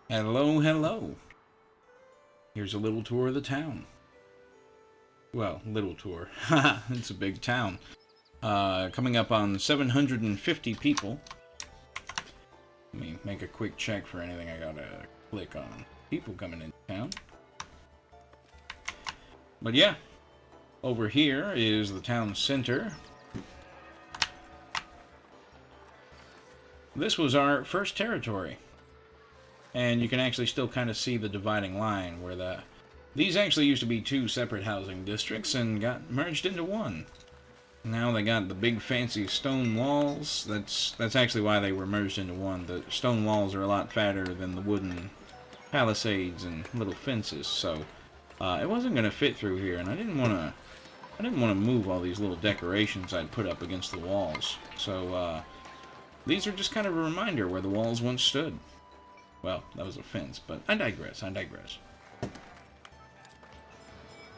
Hello, hello. Here's a little tour of the town. Well, little tour. Haha, it's a big town. Coming up on 750 people. Let me make a quick check for anything I gotta click on. People coming into town. But yeah, over here is the town center. This was our first territory. And you can actually still kind of see the dividing line where these actually used to be two separate housing districts and got merged into one. Now they got the big fancy stone walls. That's actually why they were merged into one. The stone walls are a lot fatter than the wooden palisades and little fences, so it wasn't gonna fit through here, and I didn't want to move all these little decorations I'd put up against the walls. So these are just kind of a reminder where the walls once stood. Well, that was a fence, but I digress.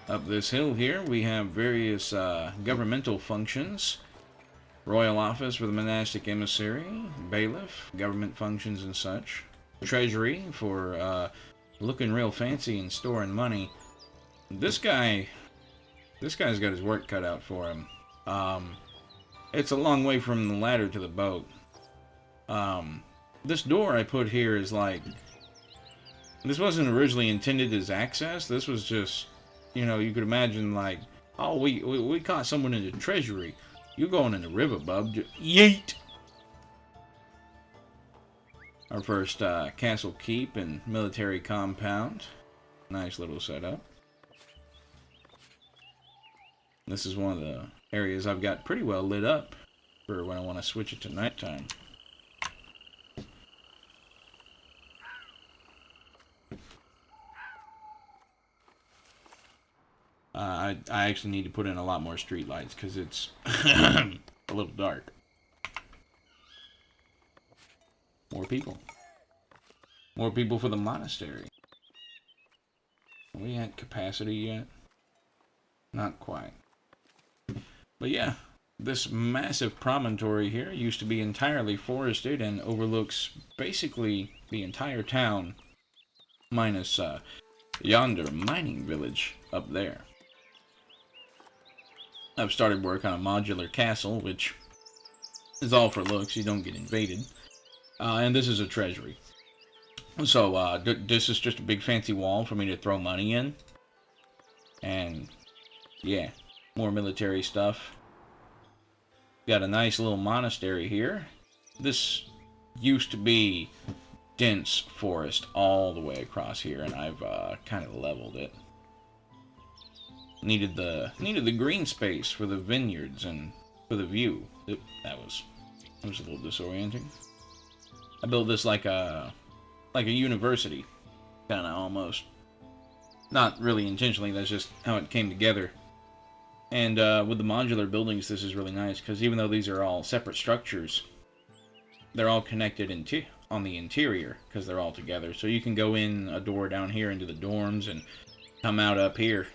Up this hill here, we have various governmental functions. Royal office for the monastic emissary, bailiff, government functions and such. Treasury for looking real fancy and storing money. This guy's got his work cut out for him. It's a long way from the ladder to the boat. This door I put here is like... This wasn't originally intended as access. This was just... You know, you could imagine like... Oh, we caught someone in the treasury. You're going in the river, bub. Yeet! Our first castle keep and military compound. Nice little setup. This is one of the areas I've got pretty well lit up for when I want to switch it to nighttime. I actually need to put in a lot more street lights because it's a little dark. More people. More people for the monastery. Are we at capacity yet? Not quite. But yeah, this massive promontory here used to be entirely forested and overlooks basically the entire town, minus yonder mining village up there. I've started work on a modular castle, which is all for looks. You don't get invaded. And this is a treasury. So this is just a big fancy wall for me to throw money in. And yeah, more military stuff. Got a nice little monastery here. This used to be dense forest all the way across here, and I've kind of leveled it. Needed the green space for the vineyards and for the view. That was a little disorienting. I built this like a university, kind of almost. Not really intentionally. That's just how it came together. And with the modular buildings, this is really nice because even though these are all separate structures, they're all connected on the interior because they're all together. So you can go in a door down here into the dorms and come out up here.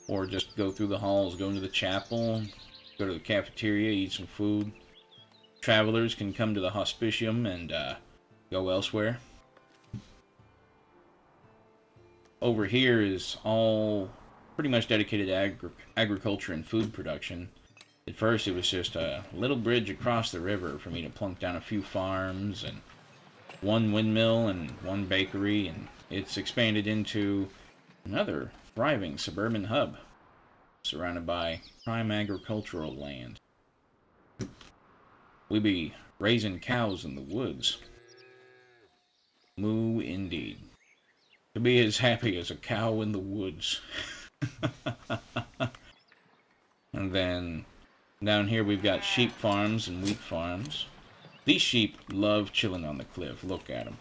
Or just go through the halls, go into the chapel, go to the cafeteria, eat some food. Travelers can come to the hospitium and go elsewhere. Over here is all pretty much dedicated to agriculture and food production. At first it was just a little bridge across the river for me to plunk down a few farms and one windmill and one bakery, and it's expanded into another thriving suburban hub, surrounded by prime agricultural land. We be raising cows in the woods. Moo indeed. To be as happy as a cow in the woods. And then down here we've got sheep farms and wheat farms. These sheep love chilling on the cliff. Look at them.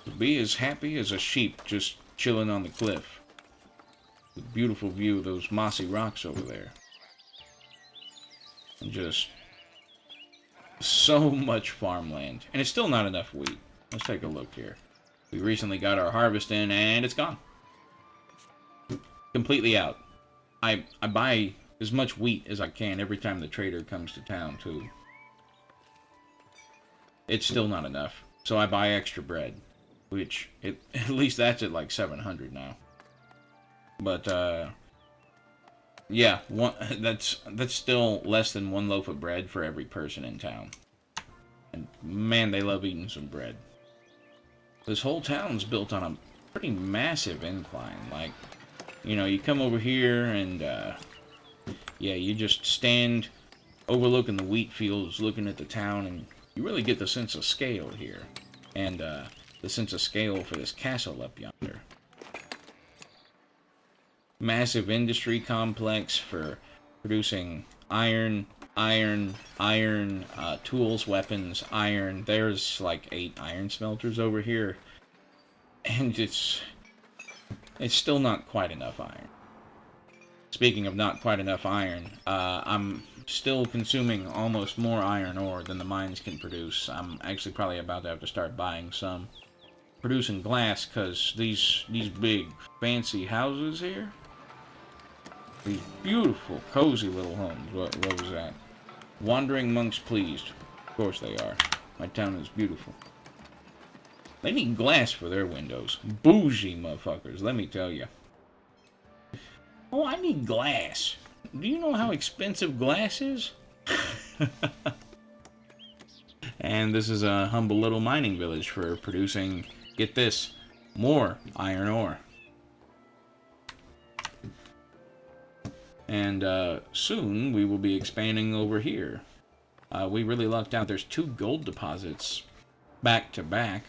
To be as happy as a sheep just chilling on the cliff. The beautiful view of those mossy rocks over there. And just so much farmland. And it's still not enough wheat. Let's take a look here. We recently got our harvest in and it's gone. Completely out. I buy as much wheat as I can every time the trader comes to town too. It's still not enough. So I buy extra bread. which at least that's at like 700 now. But yeah, that's still less than one loaf of bread for every person in town. And man, they love eating some bread. This whole town's built on a pretty massive incline. Like, you know, you come over here and yeah, you just stand overlooking the wheat fields, looking at the town, and you really get the sense of scale here. And the sense of scale for this castle up yonder. Massive industry complex for producing iron, tools, weapons, iron. There's like 8 iron smelters over here. And it's still not quite enough iron. Speaking of not quite enough iron, I'm still consuming almost more iron ore than the mines can produce. I'm actually probably about to have to start buying some. Producing glass, because these big fancy houses here, these beautiful cozy little homes. What was that? Wandering monks pleased. Of course they are. My town is beautiful. They need glass for their windows. Bougie motherfuckers, let me tell you. Oh, I need glass. Do you know how expensive glass is? And this is a humble little mining village for producing, get this, more iron ore. And soon we will be expanding over here. We really lucked out. There's 2 gold deposits back to back.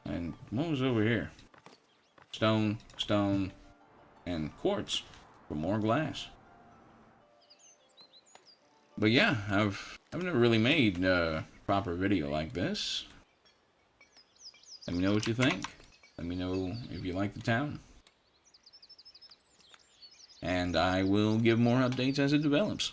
And what was over here? Stone, and quartz for more glass. But yeah, I've never really made a proper video like this. Let me know what you think. Let me know if you like the town. And I will give more updates as it develops.